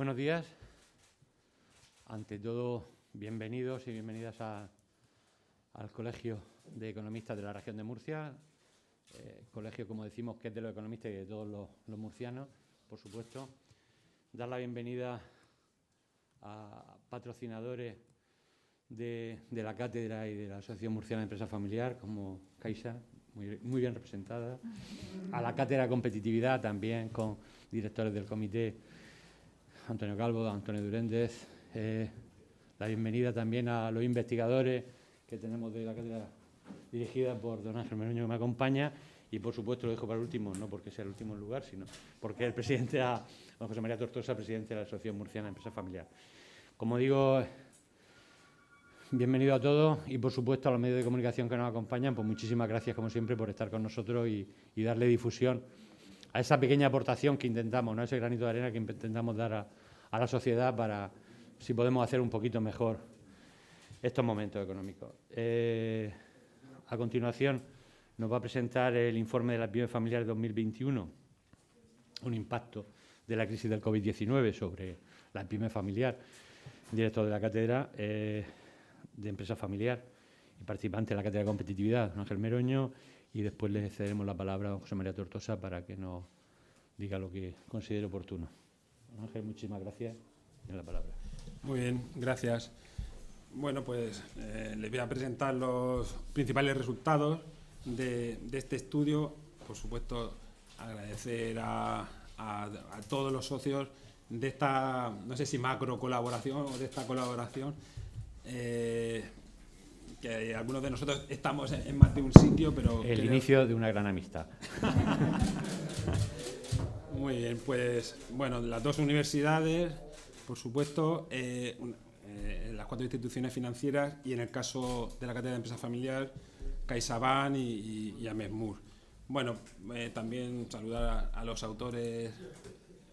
Buenos días. Ante todo, bienvenidos y bienvenidas al Colegio de Economistas de la Región de Murcia. Colegio, como decimos, que es de los economistas y de todos los murcianos, por supuesto. Dar la bienvenida a patrocinadores de la cátedra y de la Asociación Murciana de Empresa Familiar, como Caixa, muy bien representada. A la cátedra de competitividad también, con directores del comité, Antonio Calvo, Antonio Duréndez. La bienvenida también a los investigadores que tenemos de la cátedra dirigida por don Ángel Meroño, que me acompaña. Y, por supuesto, lo dejo para el último, no porque sea el último lugar, sino porque el presidente, don José María Tortosa, presidente de la Asociación Murciana de Empresa Familiar. Como digo, bienvenido a todos y, por supuesto, a los medios de comunicación que nos acompañan. Pues muchísimas gracias, como siempre, por estar con nosotros y darle difusión a esa pequeña aportación que intentamos, ¿no? Ese granito de arena que intentamos dar a la sociedad para, si podemos hacer un poquito mejor estos momentos económicos. A continuación, nos va a presentar el informe de la pyme familiar 2021, un impacto de la crisis del COVID-19 sobre la pyme familiar, director de la cátedra de empresa familiar y participante de la cátedra de competitividad, don Ángel Meroño, y después le cederemos la palabra a don José María Tortosa para que nos diga lo que considere oportuno. Don Ángel, muchísimas gracias. Tiene la palabra. Muy bien, gracias. Bueno, pues les voy a presentar los principales resultados de este estudio. Por supuesto, agradecer a todos los socios de esta, no sé si macro colaboración o de esta colaboración, que algunos de nosotros estamos en más de un sitio, pero... El inicio de una gran amistad. Muy bien, pues bueno, las dos universidades, por supuesto, las 4 instituciones financieras y en el caso de la cátedra de empresa familiar, CaixaBank y AMESMUR. Bueno, también saludar a los autores,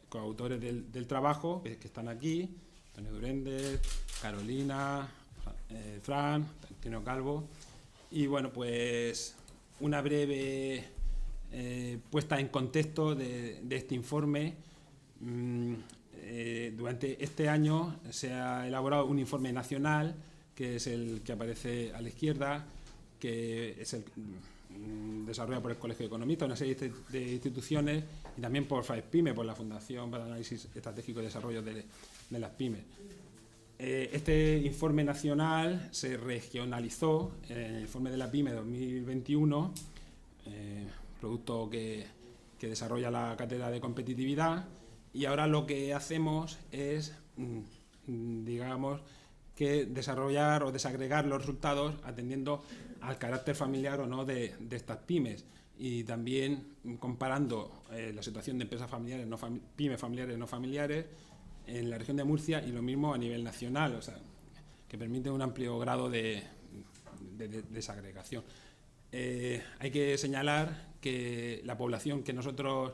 coautores del trabajo que están aquí, Antonio Duréndez, Carolina, Fran, Antonio Calvo. Y bueno, pues una breve puesta en contexto de este informe. Durante este año se ha elaborado un informe nacional, que es el que aparece a la izquierda, que es el desarrollado por el Colegio de Economistas, una serie de instituciones, y también por FAESPYME, por la Fundación para el Análisis Estratégico y Desarrollo de las Pymes. Este informe nacional se regionalizó en el informe de la PYME 2021, producto que desarrolla la cátedra de competitividad, y ahora lo que hacemos es, digamos, que desarrollar o desagregar los resultados atendiendo al carácter familiar o no de estas pymes, y también comparando la situación de empresas familiares, pymes familiares no familiares en la región de Murcia, y lo mismo a nivel nacional, o sea, que permite un amplio grado de desagregación. Hay que señalar que la población que nosotros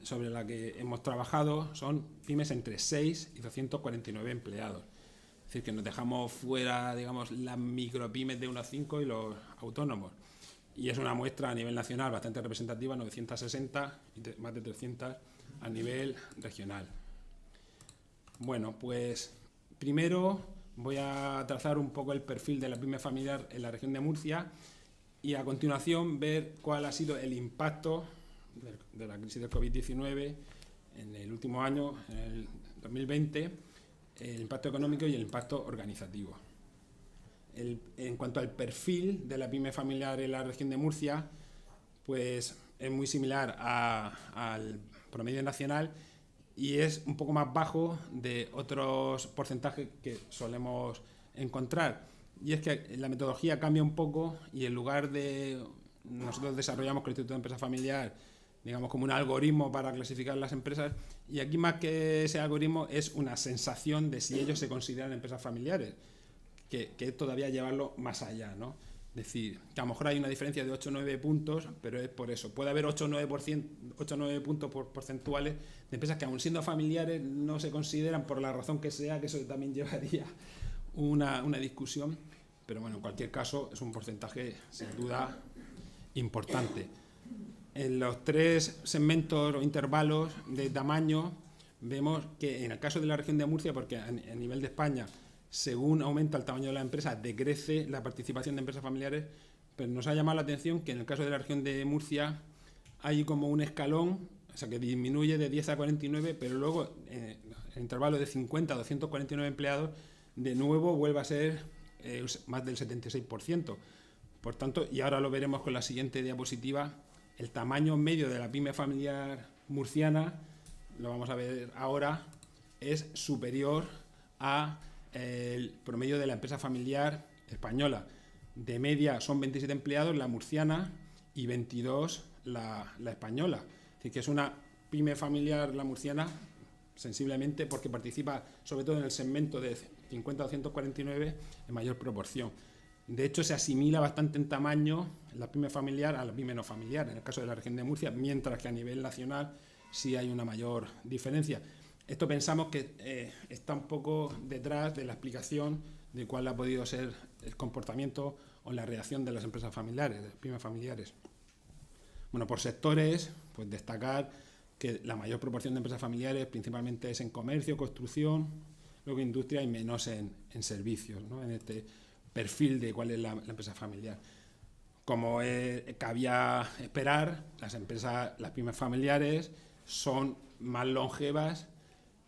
sobre la que hemos trabajado son pymes entre 6 y 249 empleados. Es decir, que nos dejamos fuera, digamos, las micropymes de 1 a 5 y los autónomos. Y es una muestra a nivel nacional bastante representativa, 960 y más de 300 a nivel regional. Bueno, pues primero voy a trazar un poco el perfil de la pyme familiar en la región de Murcia y a continuación ver cuál ha sido el impacto de la crisis del COVID-19 en el último año, en el 2020, el impacto económico y el impacto organizativo. En cuanto al perfil de la pyme familiar en la región de Murcia, pues es muy similar al promedio nacional y es un poco más bajo de otros porcentajes que solemos encontrar. Y es que la metodología cambia un poco y en lugar de... Nosotros desarrollamos con el Instituto de Empresa Familiar, digamos, como un algoritmo para clasificar las empresas, y aquí más que ese algoritmo es una sensación de si ellos se consideran empresas familiares, que es todavía llevarlo más allá, ¿no? Es decir, que a lo mejor hay una diferencia de 8 o 9 puntos, pero es por eso. Puede haber 8 o 9 puntos porcentuales de empresas que, aun siendo familiares, no se consideran por la razón que sea, que eso también llevaría una discusión, pero bueno, en cualquier caso es un porcentaje sin duda importante. En los 3 segmentos o intervalos de tamaño vemos que en el caso de la región de Murcia, porque a nivel de España, según aumenta el tamaño de la empresa, decrece la participación de empresas familiares, pero nos ha llamado la atención que en el caso de la región de Murcia hay como un escalón, o sea, que disminuye de 10 a 49, pero luego en el intervalo de 50 a 249 empleados, de nuevo vuelve a ser más del 76%. Por tanto, y ahora lo veremos con la siguiente diapositiva, el tamaño medio de la pyme familiar murciana, lo vamos a ver ahora, es superior al promedio de la empresa familiar española. De media son 27 empleados la murciana y 22 la española. Es decir, que es una pyme familiar la murciana sensiblemente porque participa sobre todo en el segmento de 50 a 249 en mayor proporción. De hecho, se asimila bastante en tamaño la pyme familiar a la pyme no familiar, en el caso de la región de Murcia, mientras que a nivel nacional sí hay una mayor diferencia. Esto pensamos que está un poco detrás de la explicación de cuál ha podido ser el comportamiento o la reacción de las empresas familiares, de las pymes familiares. Bueno, por sectores, pues destacar que la mayor proporción de empresas familiares principalmente es en comercio, construcción, luego industria y menos en servicios, ¿no? En este perfil de cuál es la empresa familiar. Como cabía esperar, las pymes familiares son más longevas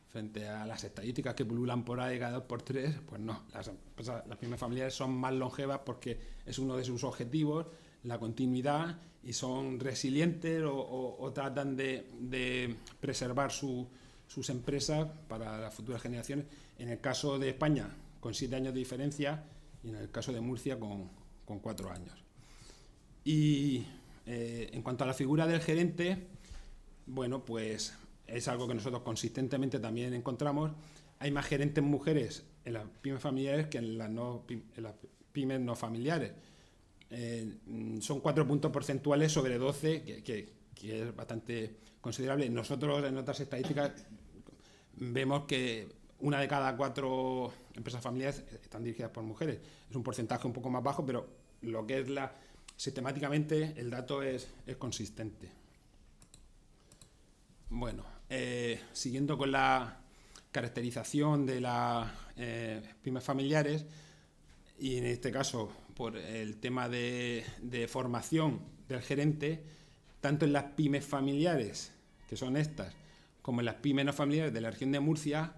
frente a las estadísticas que pululan por ahí cada 2 por 3, pues no, las pymes familiares son más longevas porque es uno de sus objetivos, la continuidad, y son resilientes o tratan de preservar sus empresas para las futuras generaciones. En el caso de España, con 7 años de diferencia, y en el caso de Murcia, con 4 años. Y en cuanto a la figura del gerente, bueno, pues es algo que nosotros consistentemente también encontramos. Hay más gerentes mujeres en las pymes familiares que en las pymes no familiares. Son 4 puntos porcentuales sobre 12, que es bastante considerable. Nosotros en otras estadísticas vemos que 1 de cada 4 empresas familiares están dirigidas por mujeres. Es un porcentaje un poco más bajo, pero lo que es sistemáticamente el dato es consistente. Bueno, siguiendo con la caracterización de las pymes familiares, y en este caso por el tema de formación del gerente, tanto en las pymes familiares, que son estas, como en las pymes no familiares de la región de Murcia,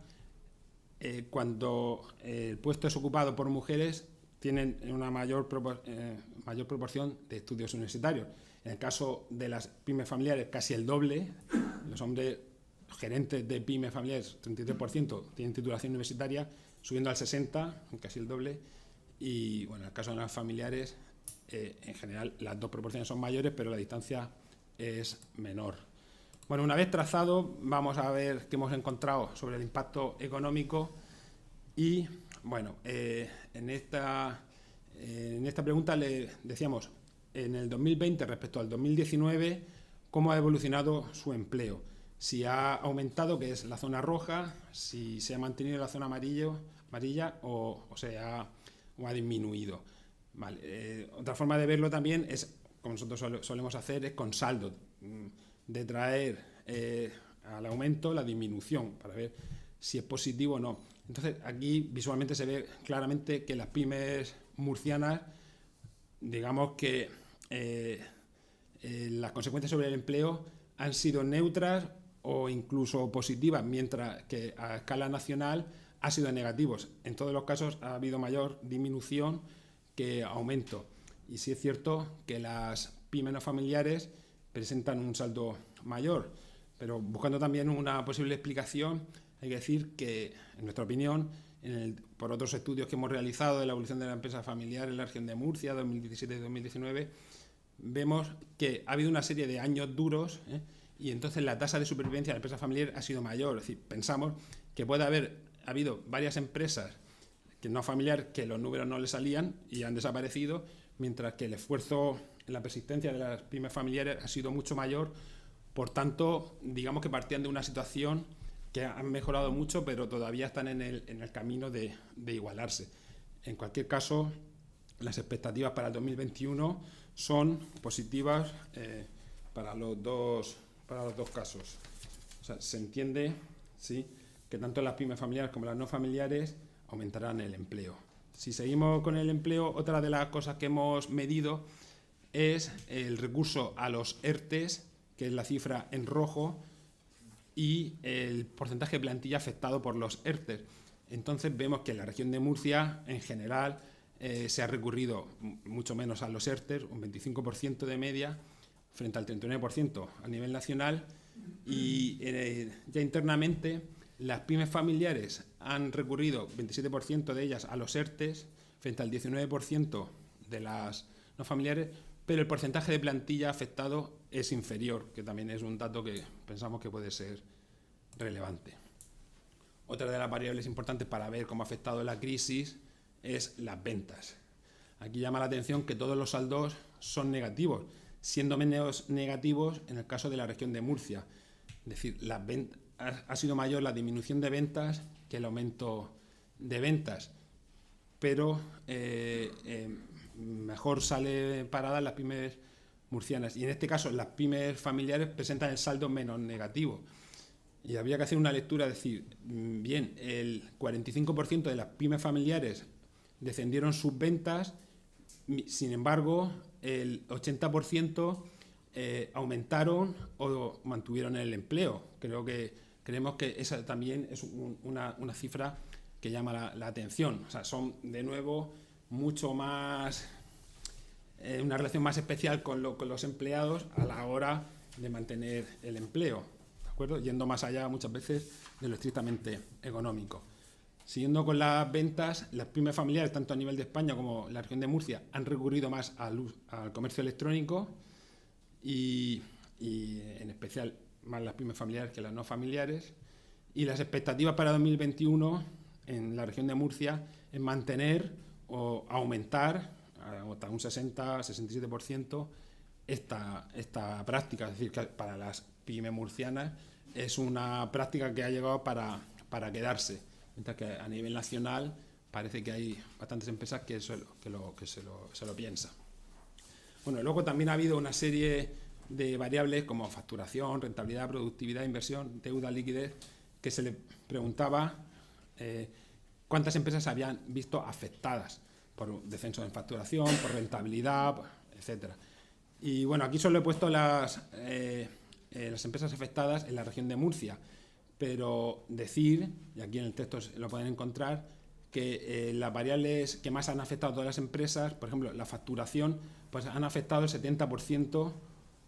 cuando el puesto es ocupado por mujeres, tienen una mayor proporción de estudios universitarios. En el caso de las pymes familiares, casi el doble. Los hombres gerentes de pymes familiares, 33%, tienen titulación universitaria, subiendo al 60%, casi el doble. Y bueno, en el caso de las familiares, en general las dos proporciones son mayores, pero la distancia es menor. Bueno, una vez trazado, vamos a ver qué hemos encontrado sobre el impacto económico. Y bueno, en esta pregunta le decíamos, en el 2020 respecto al 2019, cómo ha evolucionado su empleo. Si ha aumentado, que es la zona roja, si se ha mantenido la zona amarilla o ha disminuido. Vale. Otra forma de verlo también es, como nosotros solemos hacer, es con saldo, de traer al aumento la disminución para ver si es positivo o no. Entonces, aquí visualmente se ve claramente que las pymes murcianas, digamos que las consecuencias sobre el empleo han sido neutras o incluso positivas, mientras que a escala nacional ha sido negativos. En todos los casos ha habido mayor disminución que aumento. Y sí es cierto que las pymes no familiares presentan un saldo mayor, pero buscando también una posible explicación, hay que decir que, en nuestra opinión, por otros estudios que hemos realizado de la evolución de la empresa familiar en la región de Murcia, 2017 y 2019, vemos que ha habido una serie de años duros, y entonces la tasa de supervivencia de la empresa familiar ha sido mayor. Es decir, pensamos que puede haber habido varias empresas que no familiar que los números no les salían y han desaparecido, mientras que el esfuerzo en la persistencia de las pymes familiares ha sido mucho mayor. Por tanto, digamos que partían de una situación que han mejorado mucho, pero todavía están en el camino de igualarse. En cualquier caso, las expectativas para el 2021 son positivas para los dos casos. O sea, se entiende ¿sí?, que tanto las pymes familiares como las no familiares aumentarán el empleo. Si seguimos con el empleo, otra de las cosas que hemos medido es el recurso a los ERTEs, que es la cifra en rojo, y el porcentaje de plantilla afectado por los ERTEs. Entonces vemos que en la región de Murcia, en general, se ha recurrido mucho menos a los ERTEs, un 25% de media, frente al 39% a nivel nacional, y ya internamente las pymes familiares han recurrido 27% de ellas a los ERTEs, frente al 19% de las no familiares, pero el porcentaje de plantilla afectado es inferior, que también es un dato que pensamos que puede ser relevante. Otra de las variables importantes para ver cómo ha afectado la crisis es las ventas. Aquí llama la atención que todos los saldos son negativos, siendo menos negativos en el caso de la región de Murcia. Es decir, ha sido mayor la disminución de ventas que el aumento de ventas, pero mejor sale paradas las pymes murcianas. Y en este caso, las pymes familiares presentan el saldo menos negativo. Y habría que hacer una lectura, decir, bien, el 45% de las pymes familiares descendieron sus ventas, sin embargo, el 80% aumentaron o mantuvieron el empleo. Creemos que esa también es una cifra que llama la atención. O sea, son, de nuevo, mucho más, una relación más especial con los empleados a la hora de mantener el empleo, ¿de acuerdo? Yendo más allá muchas veces de lo estrictamente económico. Siguiendo con las ventas, las pymes familiares, tanto a nivel de España como la región de Murcia, han recurrido más al comercio electrónico y en especial más las pymes familiares que las no familiares. Y las expectativas para 2021 en la región de Murcia es mantener o aumentar hasta un 60-67% esta práctica. Es decir, que para las pymes murcianas es una práctica que ha llegado para quedarse, mientras que a nivel nacional parece que hay bastantes empresas que se lo piensan. Bueno, luego también ha habido una serie de variables como facturación, rentabilidad, productividad, inversión, deuda, liquidez, que se le preguntaba cuántas empresas habían visto afectadas por descenso en facturación, por rentabilidad, etcétera. Y bueno, aquí solo he puesto las empresas afectadas en la región de Murcia, pero decir, y aquí en el texto lo pueden encontrar, que las variables que más han afectado a todas las empresas, por ejemplo, la facturación, pues han afectado el 70%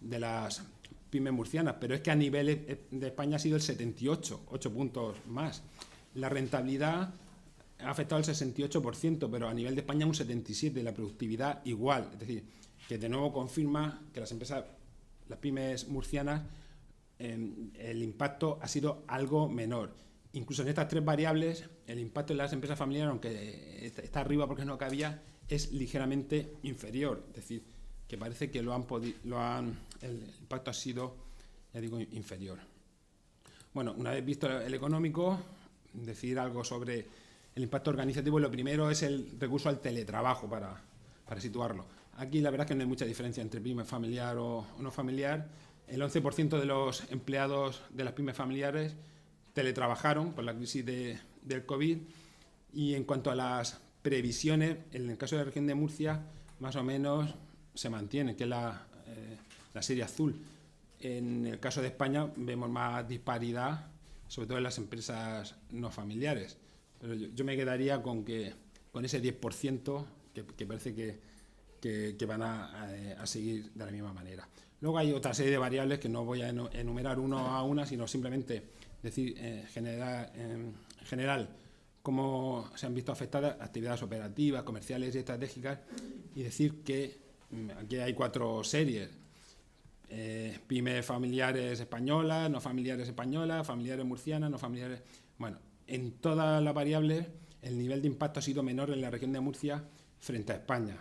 de las pymes murcianas, pero es que a nivel de España ha sido el 78, 8 puntos más. La rentabilidad ha afectado el 68%, pero a nivel de España un 77%, y la productividad igual. Es decir, que de nuevo confirma que las pymes murcianas, el impacto ha sido algo menor. Incluso en estas tres variables, el impacto en las empresas familiares, aunque está arriba porque no cabía, es ligeramente inferior. Es decir, que parece que el impacto ha sido, ya digo, inferior. Bueno, una vez visto el económico, decir algo sobre el impacto organizativo. Lo primero es el recurso al teletrabajo, para situarlo. Aquí la verdad es que no hay mucha diferencia entre pyme familiar o no familiar. El 11% de los empleados de las pymes familiares teletrabajaron por la crisis del COVID, y en cuanto a las previsiones, en el caso de la región de Murcia, más o menos se mantiene, que es la serie azul. En el caso de España vemos más disparidad, sobre todo en las empresas no familiares. Pero yo me quedaría con ese 10% que parece que van a seguir de la misma manera. Luego hay otra serie de variables que no voy a enumerar una a una, sino simplemente decir en general cómo se han visto afectadas actividades operativas, comerciales y estratégicas, y decir que aquí hay 4 series. Pymes familiares españolas, no familiares españolas, familiares murcianas, no familiares... Bueno, en todas las variables el nivel de impacto ha sido menor en la región de Murcia frente a España.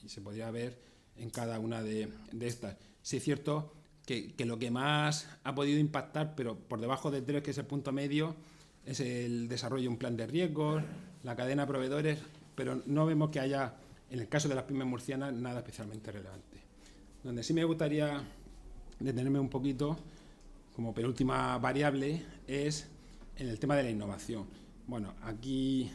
Y se podría ver en cada una de estas. Sí es cierto que lo que más ha podido impactar, pero por debajo de 3, que es el punto medio, es el desarrollo de un plan de riesgos, la cadena de proveedores, pero no vemos que haya, en el caso de las pymes murcianas, nada especialmente relevante. Donde sí me gustaría detenerme un poquito, como penúltima variable, es en el tema de la innovación. Bueno, aquí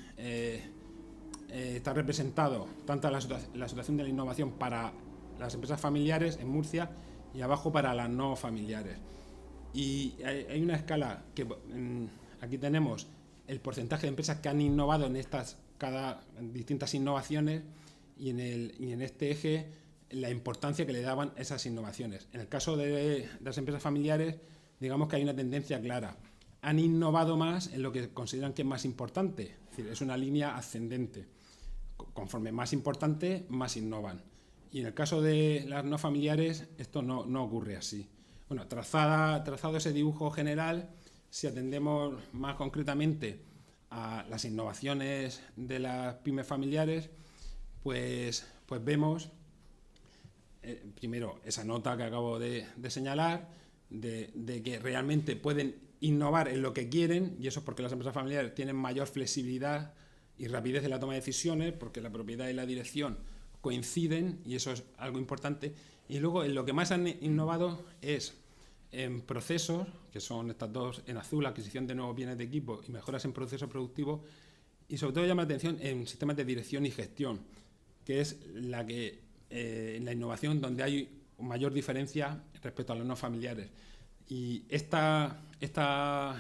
está representado tanto la situación de la innovación para las empresas familiares en Murcia y abajo para las no familiares. Y hay una escala que aquí tenemos el porcentaje de empresas que han innovado en cada distintas innovaciones y en este eje la importancia que le daban esas innovaciones. En el caso de las empresas familiares, digamos que hay una tendencia clara. Han innovado más en lo que consideran que es más importante, es decir, es una línea ascendente. Conforme más importante, más innovan. Y en el caso de las no familiares, esto no ocurre así. Bueno, trazado ese dibujo general, si atendemos más concretamente a las innovaciones de las pymes familiares, pues vemos primero esa nota que acabo de señalar, de que realmente pueden innovar en lo que quieren, y eso es porque las empresas familiares tienen mayor flexibilidad y rapidez en la toma de decisiones, porque la propiedad y la dirección coinciden, y eso es algo importante. Y luego en lo que más han innovado es en procesos, que son estas dos en azul, adquisición de nuevos bienes de equipo y mejoras en procesos productivos, y sobre todo llama la atención en sistemas de dirección y gestión, que es la innovación donde hay mayor diferencia respecto a los no familiares. Y esta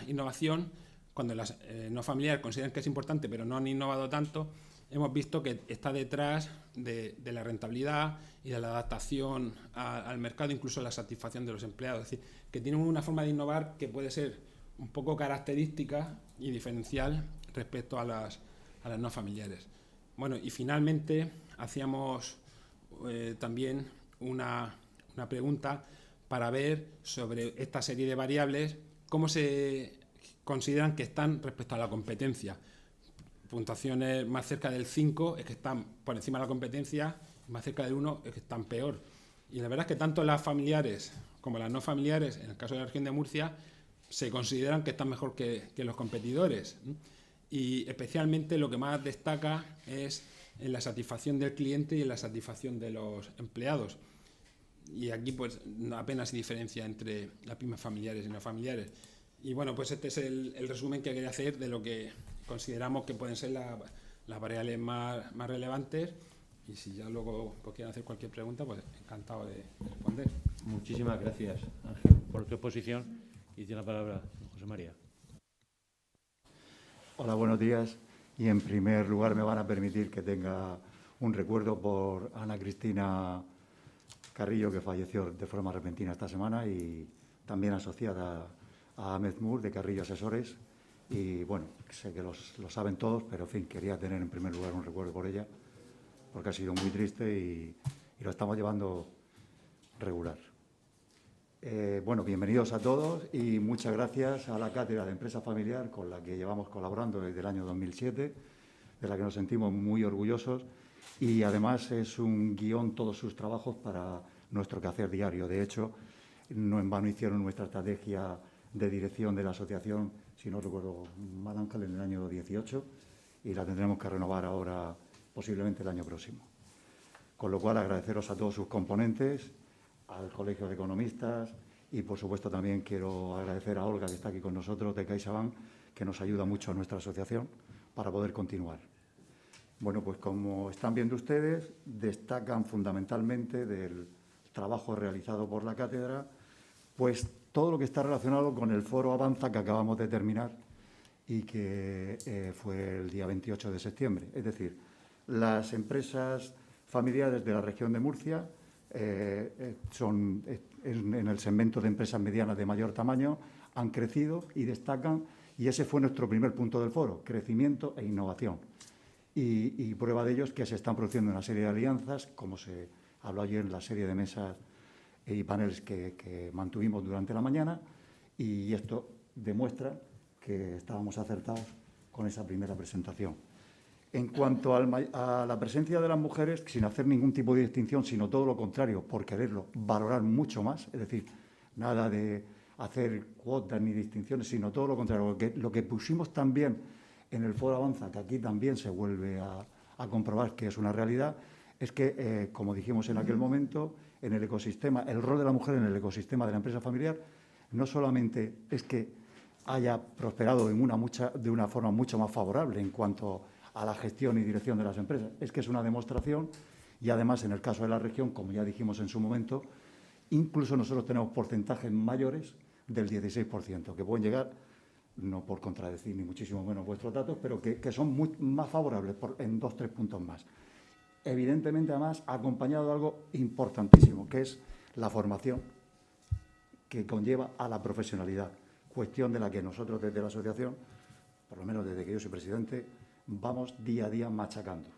innovación, cuando las no familiares consideran que es importante pero no han innovado tanto, hemos visto que está detrás de la rentabilidad y de la adaptación al mercado, incluso la satisfacción de los empleados. Es decir, que tienen una forma de innovar que puede ser un poco característica y diferencial respecto a las no familiares. Bueno, y finalmente hacíamos también una pregunta para ver sobre esta serie de variables cómo se consideran que están respecto a la competencia. Puntuaciones más cerca del 5 es que están por encima de la competencia, más cerca del 1 es que están peor. Y la verdad es que tanto las familiares como las no familiares, en el caso de la región de Murcia, se consideran que están mejor que los competidores. Y especialmente lo que más destaca es en la satisfacción del cliente y en la satisfacción de los empleados. Y aquí pues apenas hay diferencia entre las pymes familiares y no familiares. Y bueno, pues este es el resumen que quería hacer de lo que consideramos que pueden ser las variables más relevantes, y si ya luego pues, quieren hacer cualquier pregunta, pues encantado de responder. Muchísimas gracias, Ángel, por tu exposición, y tiene la palabra José María. Hola, buenos días. Y en primer lugar me van a permitir que tenga un recuerdo por Ana Cristina Carrillo, que falleció de forma repentina esta semana, y también asociada a Ahmed Mur de Carrillo Asesores. Y bueno, sé que lo saben todos, pero en fin, quería tener en primer lugar un recuerdo por ella, porque ha sido muy triste y lo estamos llevando regular. Bueno, bienvenidos a todos y muchas gracias a la Cátedra de Empresa Familiar, con la que llevamos colaborando desde el año 2007, de la que nos sentimos muy orgullosos, y además es un guión todos sus trabajos para nuestro quehacer diario. De hecho, no en vano hicieron nuestra estrategia de dirección de la asociación, si no recuerdo mal, Ángel, en el año 18, y la tendremos que renovar ahora, posiblemente el año próximo. Con lo cual, agradeceros a todos sus componentes, al Colegio de Economistas, y por supuesto también quiero agradecer a Olga, que está aquí con nosotros, de CaixaBank, que nos ayuda mucho a nuestra asociación para poder continuar. Bueno, pues como están viendo ustedes, destacan fundamentalmente del trabajo realizado por la cátedra, pues todo lo que está relacionado con el foro Avanza que acabamos de terminar y que fue el día 28 de septiembre. Es decir, las empresas familiares de la región de Murcia son en el segmento de empresas medianas de mayor tamaño, han crecido y destacan, y ese fue nuestro primer punto del foro, crecimiento e innovación. Y prueba de ello es que se están produciendo una serie de alianzas, como se habló ayer en la serie de mesas y paneles que mantuvimos durante la mañana, y esto demuestra que estábamos acertados con esa primera presentación. En cuanto a la presencia de las mujeres, sin hacer ningún tipo de distinción, sino todo lo contrario, por quererlo valorar mucho más, es decir, nada de hacer cuotas ni distinciones, sino todo lo contrario. Lo que pusimos también en el Foro Avanza, que aquí también se vuelve a comprobar que es una realidad, es que, como dijimos en aquel momento, en el ecosistema, el rol de la mujer en el ecosistema de la empresa familiar, no solamente es que haya prosperado de una forma mucho más favorable en cuanto a la gestión y dirección de las empresas. Es que es una demostración y, además, en el caso de la región, como ya dijimos en su momento, incluso nosotros tenemos porcentajes mayores del 16%, que pueden llegar, no por contradecir ni muchísimo menos vuestros datos, pero que son más favorables en 2 o 3 puntos más. Evidentemente, además, acompañado de algo importantísimo, que es la formación que conlleva a la profesionalidad, cuestión de la que nosotros desde la asociación, por lo menos desde que yo soy presidente, vamos día a día machacando.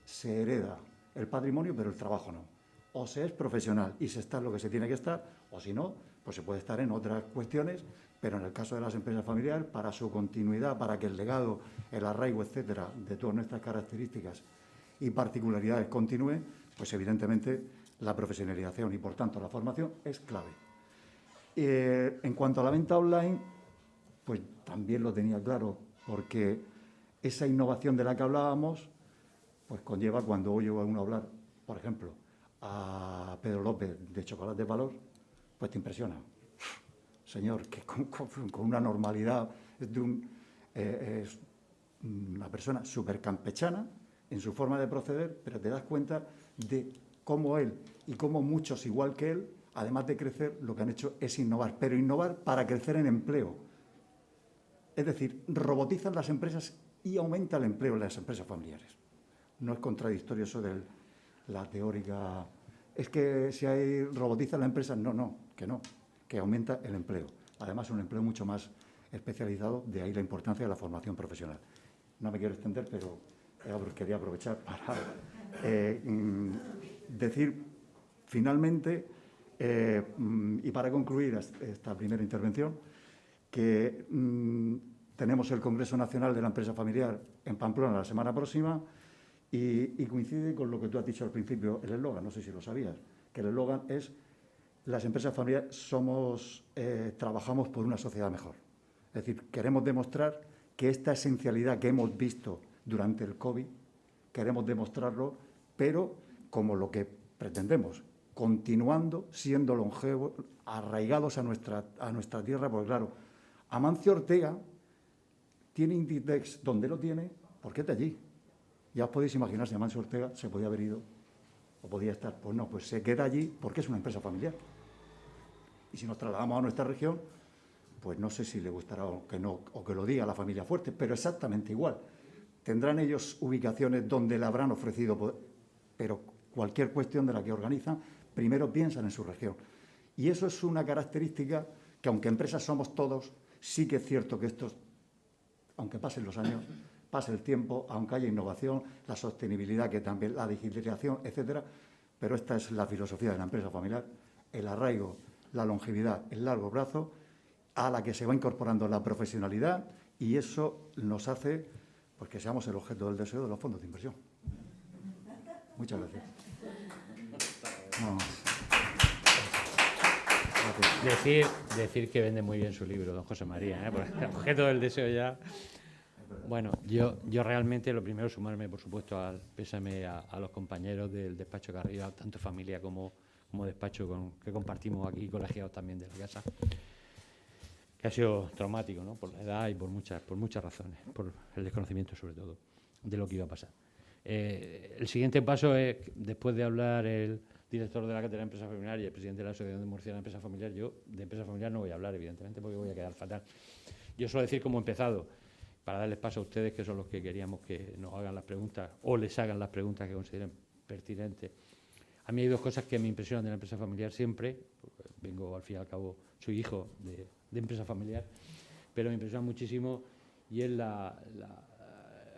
Se hereda el patrimonio, pero el trabajo no. O se es profesional y se está en lo que se tiene que estar, o si no, pues se puede estar en otras cuestiones, pero en el caso de las empresas familiares, para su continuidad, para que el legado, el arraigo, etcétera, de todas nuestras características y particularidades continúe, pues evidentemente la profesionalización y, por tanto, la formación es clave. En cuanto a la venta online, pues también lo tenía claro, porque esa innovación de la que hablábamos, pues conlleva, cuando oigo a uno hablar, por ejemplo, a Pedro López de Chocolate Valor, pues te impresiona. Señor, que con una normalidad es una persona súper campechana en su forma de proceder, pero te das cuenta de cómo él y cómo muchos igual que él, además de crecer, lo que han hecho es innovar, pero innovar para crecer en empleo. Es decir, robotizan las empresas y aumenta el empleo en las empresas familiares. No es contradictorio eso de la teórica. Es que si hay robotizan las empresas, no, que aumenta el empleo. Además, un empleo mucho más especializado, de ahí la importancia de la formación profesional. No me quiero extender, pero quería aprovechar para decir finalmente, y para concluir esta primera intervención, que tenemos el Congreso Nacional de la Empresa Familiar en Pamplona la semana próxima y coincide con lo que tú has dicho al principio, el eslogan, no sé si lo sabías, que el eslogan es: las empresas familiares trabajamos por una sociedad mejor. Es decir, queremos demostrar que esta esencialidad que hemos visto durante el COVID, queremos demostrarlo, pero como lo que pretendemos, continuando siendo longevos, arraigados a nuestra tierra, porque claro, Amancio Ortega tiene Inditex donde lo tiene, porque es de allí. Ya os podéis imaginar si Amancio Ortega se podía haber ido o podía estar. Pues no, pues se queda allí porque es una empresa familiar. Y si nos trasladamos a nuestra región, pues no sé si le gustará o que no, o que lo diga la familia Fuerte, pero exactamente igual. Tendrán ellos ubicaciones donde le habrán ofrecido poder, pero cualquier cuestión de la que organizan, primero piensan en su región. Y eso es una característica que, aunque empresas somos todos, sí que es cierto que esto, aunque pasen los años, pase el tiempo, aunque haya innovación, la sostenibilidad, que también la digitalización, etcétera, pero esta es la filosofía de la empresa familiar, el arraigo, la longevidad, el largo plazo, a la que se va incorporando la profesionalidad, y eso nos hace pues que seamos el objeto del deseo de los fondos de inversión. Muchas gracias. Decir que vende muy bien su libro, don José María, ¿eh? Porque el objeto del deseo ya. Bueno, yo realmente lo primero es sumarme, por supuesto, al pésame a los compañeros del despacho Carrillo, tanto familia como despacho que compartimos aquí, colegiados también de la casa, que ha sido traumático, ¿no? Por la edad y por muchas razones, por el desconocimiento sobre todo de lo que iba a pasar. El siguiente paso es, después de hablar el director de la Cátedra de Empresa Familiar y el presidente de la Asociación de Murcia de la Empresa Familiar, yo de empresa familiar no voy a hablar, evidentemente, porque voy a quedar fatal. Yo suelo decir cómo he empezado, para darles paso a ustedes, que son los que queríamos que nos hagan las preguntas o les hagan las preguntas que consideren pertinentes. A mí hay dos cosas que me impresionan de la empresa familiar siempre, porque vengo al fin y al cabo, soy hijo de empresa familiar, pero me impresiona muchísimo, y es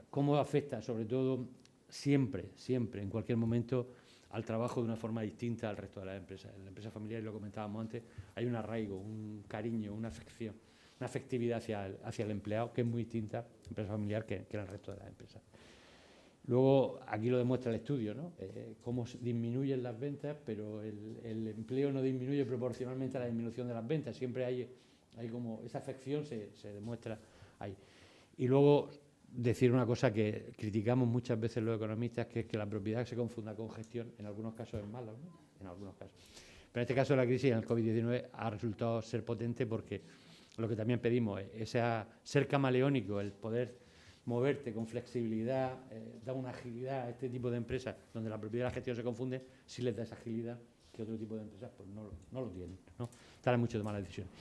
cómo afecta, sobre todo, siempre, en cualquier momento, al trabajo de una forma distinta al resto de las empresas. En la empresa familiar, y lo comentábamos antes, hay un arraigo, un cariño, una afección, una afectividad hacia el empleado que es muy distinta en la empresa familiar que en el resto de las empresas. Luego, aquí lo demuestra el estudio, ¿no? Cómo disminuyen las ventas, pero el empleo no disminuye proporcionalmente a la disminución de las ventas. Siempre hay como esa afección se demuestra ahí. Y luego, decir una cosa que criticamos muchas veces los economistas, que es que la propiedad se confunda con gestión. En algunos casos es malo, ¿no? En algunos casos. Pero en este caso la crisis, en el COVID-19, ha resultado ser potente porque lo que también pedimos es ser camaleónico, el poder moverte con flexibilidad, da una agilidad a este tipo de empresas donde la propiedad y la gestión se confunden, si les da esa agilidad que otro tipo de empresas pues no lo tienen, ¿no? Tales muchas de malas decisiones.